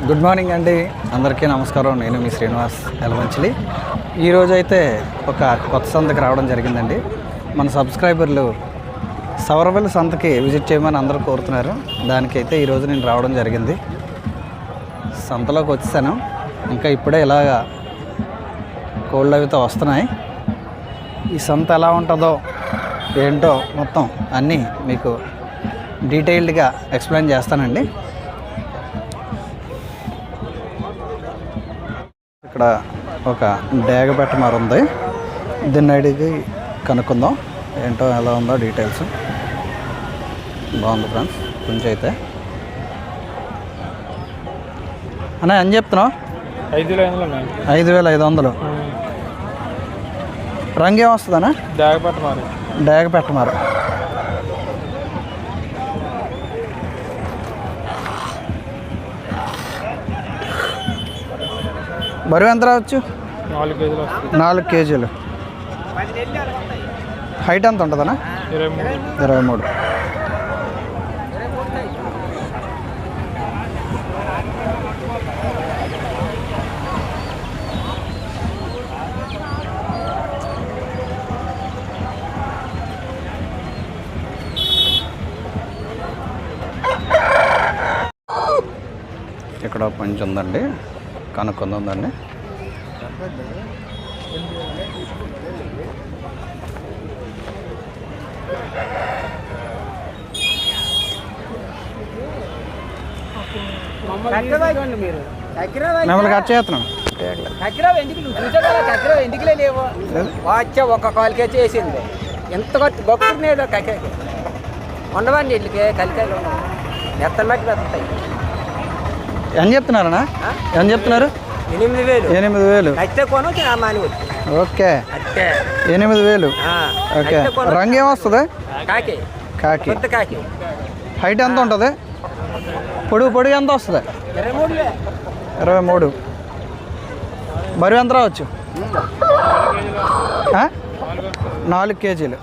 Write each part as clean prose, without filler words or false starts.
Good morning అండి, అందరికీ నమస్కారం. నేను మీ శ్రీనివాస్ ఎలమంచిలి. ఈరోజు అయితే ఒక కొత్త సంతకి రావడం జరిగిందండి. మన సబ్స్క్రైబర్లు సవరవెల్లి సంతకి విజిట్ చేయమని అందరూ కోరుతున్నారు. దానికైతే ఈరోజు నేను రావడం జరిగింది. సంతలోకి వచ్చేసాను. ఇంకా ఇప్పుడే ఇలాగా కోళ్ళు అవితో వస్తున్నాయి. ఈ సంత ఎలా ఉంటుందో ఏంటో మొత్తం అన్నీ మీకు డీటెయిల్డ్గా ఎక్స్ప్లెయిన్ చేస్తానండి. ఇక్కడ ఒక డేగ పెట్టమారు ఉంది. దీన్ని అడిగి కనుక్కుందాం ఏంటో ఎలా ఉందో డీటెయిల్స్. బాగుంది ఫ్రెండ్స్. కొంచెం అయితే అన్నా అని చెప్తున్నావు 5,500. రంగు ఏమొస్తుందన్నా? డేగ పెట్టమారు. బరువు ఎంత రావచ్చు? 4 కేజీలు. హైట్ ఎంత ఉంటుందన్నా? 23. ఇక్కడ పంచి ఉందండి, కనుక్కుందండి. మిమ్మల్ని కట్ చేస్తున్నాం. ఒక కాలికే చేసింది ఎంత గొప్ప కకే ఉండవండి ఇళ్ళకి కలికాయలు ఎత్తని బట్టి పెడతాయి. ఏం చెప్తున్నారన్నా? ఏం చెప్తున్నారు? 8,000. ఓకే, 8,000. ఓకే. రంగు ఏమొస్తుంది? కాకి. హైట్ ఎంత ఉంటుంది? పొడుగు ఎంత వస్తుంది? 23. బరువు ఎంత రావచ్చు? 4 కేజీలు.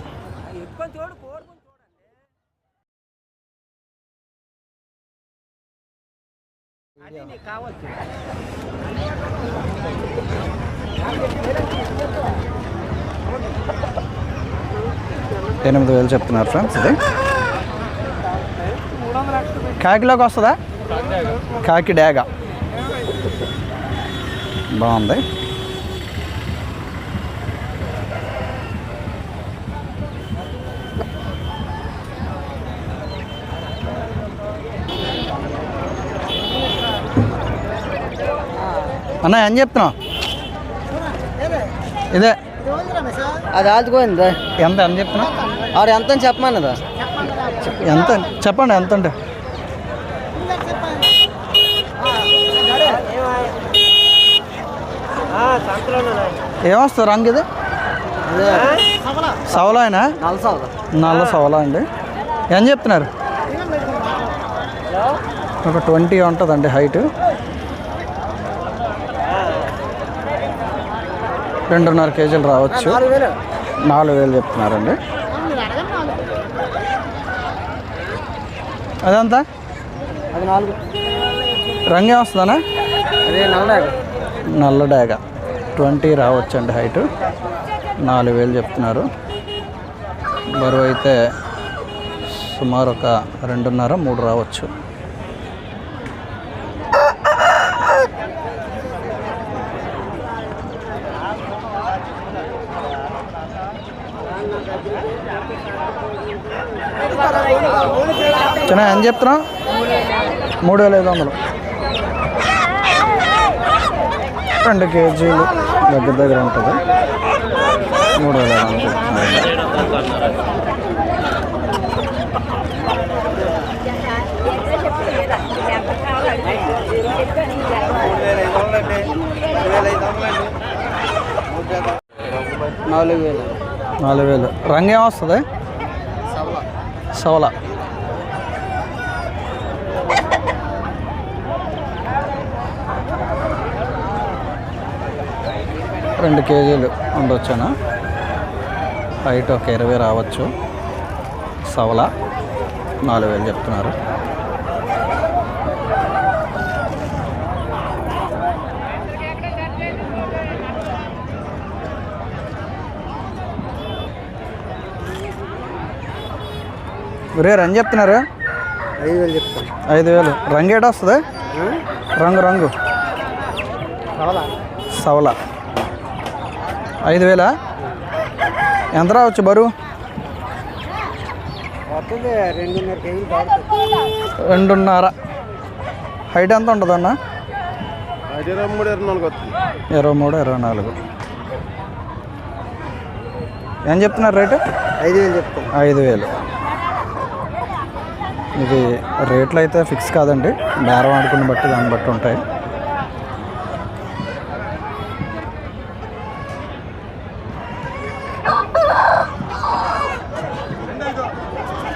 $8,000 చెప్తున్నారు ఫ్రెండ్స్. ఇది కాకిలోకి వస్తుందా? కాకి డేగ. బాగుంది. అన్న ఏం చెప్తున్నావు? ఇదే అది ఆదుకోండి. ఎంత చెప్తున్నావు? ఆడు ఎంత అని చెప్పమన్నదా? ఎంత చెప్పండి. ఎంత అంటే ఏమొస్తుంది రంగు? ఇది సవలాయనా? నల్ల సవలా అండి. ఏం చెప్తున్నారు? ఒక 20 ఉంటుందండి హైట్. 2.5 కేజీలు రావచ్చు. 4,000 చెప్తున్నారండి. అదంతా అది 4. రంగు ఏమొస్తుందన్నా? అదే నల్ల డేగ. 20 రావచ్చు అండి హైట్. 4,000 చెప్తున్నారు. బరువు అయితే సుమారు ఒక 2.5-3 రావచ్చు. చిన్న ఏం చెప్తున్నా? 3,500. 2 కేజీలు దగ్గర ఉంటుంది. 3,500. $4,000. రంగు ఏమొస్తుంది? సవలా. రెండు కేజీలు ఉండొచ్చునా? హైట్ ఒక 20 రావచ్చు. సవలా 4,000 చెప్తున్నారు. గురుగారు ఏం చెప్తున్నారు? 5,000 చెప్తాను. 5,000. రంగు ఏటా వస్తుంది? రంగు సవల 5,000. ఎంత రావచ్చు బరువు? వస్తుంది 2.5 కేజీలు కావచ్చు. 2.5. హైట్ ఎంత ఉంటుంది అన్న? 23, 24. ఏం చెప్తున్నారు రేటు? 5,000 చెప్తాను. 5,000. ఇది రేట్లు అయితే ఫిక్స్ కాదండి, బేరం ఆడుకుని బట్టి దాన్ని బట్టి ఉంటాయి.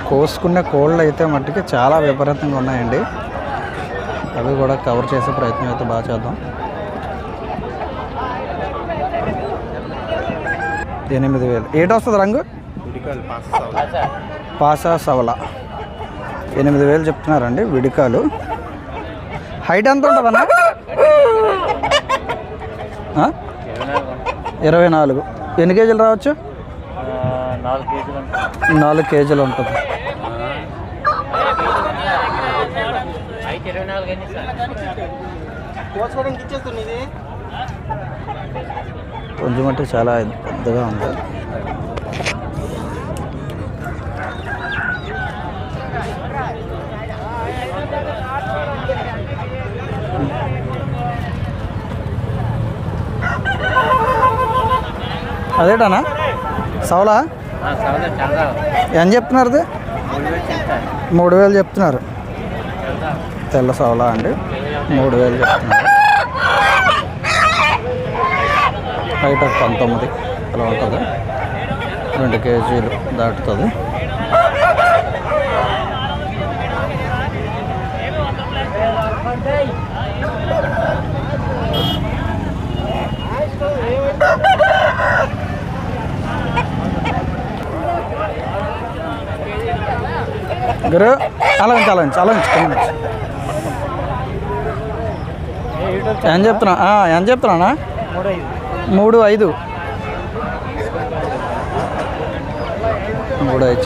కోసుకునే కోళ్ళు అయితే మట్టికి చాలా విపరీతంగా ఉన్నాయండి. అవి కూడా కవర్ చేసే ప్రయత్నం అయితే బాగా చేద్దాం. 8,000. ఏటి వస్తుంది రంగు? పాసా సవల 8,000 చెప్తున్నారండి విడికాలు. హైట్ ఎంత ఉంటుందన్నా? 24. ఎన్ని కేజీలు రావచ్చు? 4 కేజీలు ఉంటుంది. కొంచెం అంటే చాలా పెద్దగా ఉంది. అదేటానా సవలా? ఏం చెప్తున్నారు? అది 3,000 చెప్తున్నారు. తెల్ల సవలా అండి, 3,000 చెప్తున్నారు. హైట్ 19 అలా ఉంటుంది. 2 కేజీలు దాటుతుంది. గురు అలా ఏం చెప్తున్నా? 3,500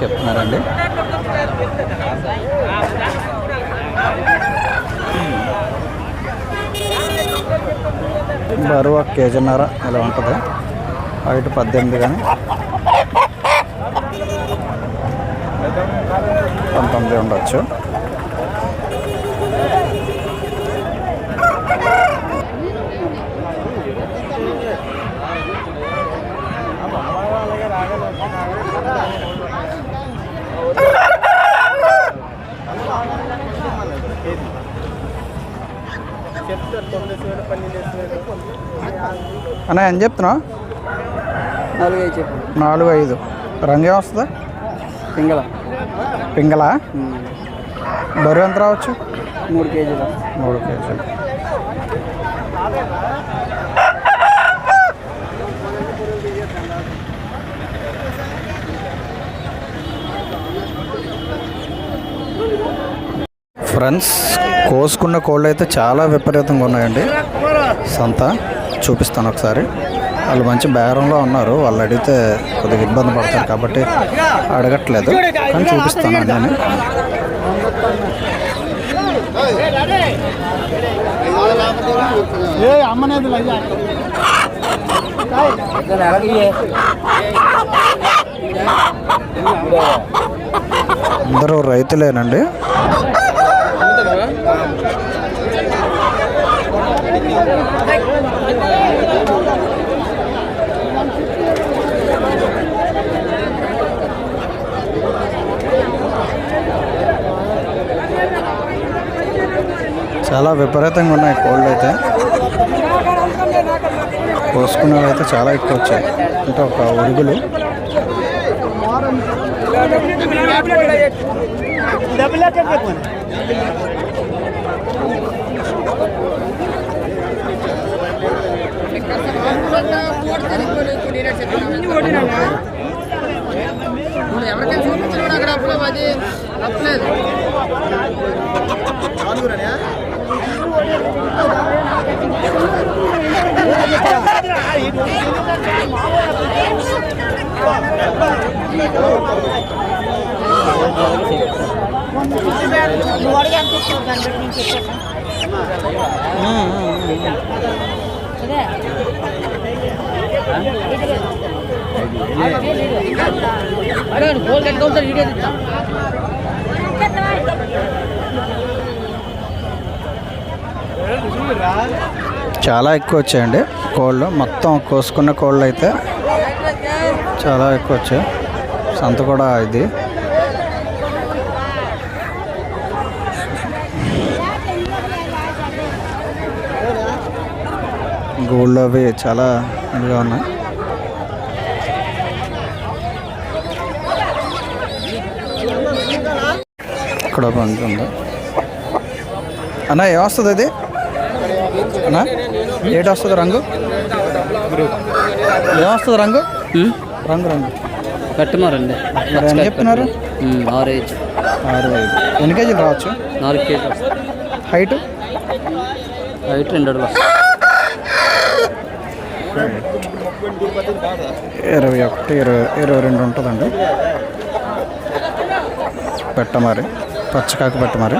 చెప్తున్నారండి. బరువు 1.5 కేజీన్నర ఇలా ఉంటుంది. హైట్ 18 కానీ 19 ఉండొచ్చు. అన్న ఏం చెప్తున్నావు? 4,500 చెప్పు. 4,500. రంగు ఏమొస్తుంది? పింగళ. బరువు ఎంత రావచ్చు? 3 కేజీలు. 3 కేజీలు. ఫ్రెండ్స్, కోసుకున్న కోళ్ళు అయితే చాలా విపరీతంగా ఉన్నాయండి. సంత చూపిస్తాను ఒకసారి. వాళ్ళు మంచి బేరంలో ఉన్నారు. వాళ్ళు అడిగితే కొద్దిగా ఇబ్బంది పడతారు కాబట్టి అడగట్లేదు, కానీ చూపిస్తాను నేను. అందరూ రైతులేనండి. చాలా విపరీతంగా ఉన్నాయి కోళ్ళు అయితే. కోసుకునేవి అయితే చాలా ఎక్కువ వచ్చాయి, అంటే ఒక ఉరుగులు. ఎవరికైనా చూపించిన అక్కడ అది తప్పలేదు. చాలా ఎక్కువ వచ్చాయండి కోళ్ళు. మొత్తం కోసుకున్న కోళ్ళు అయితే చాలా ఎక్కువ వచ్చాయి. సంత కూడా ఇది. గోల్డ్ అవి చాలా ఇదిగా ఉన్నాయి. ఇక్కడ కొంచెం ఉంది అన్న. ఏమొస్తుంది అది అన్నా? ఏటి వస్తుంది రంగు? ఏమొస్తుంది రంగు? రంగు రంగు కట్టుమారండి. మరి ఏం చెప్తున్నారు? 6 ఎన్ని కేజీలు రావచ్చు? 4 కేజీలు వస్తుంది. హైట్? హైట్ 2 అడుగులు వస్తుంది. 21, 22 ఉంటుందండి. పెట్ట మరి పచ్చకాకు పెట్ట మరి.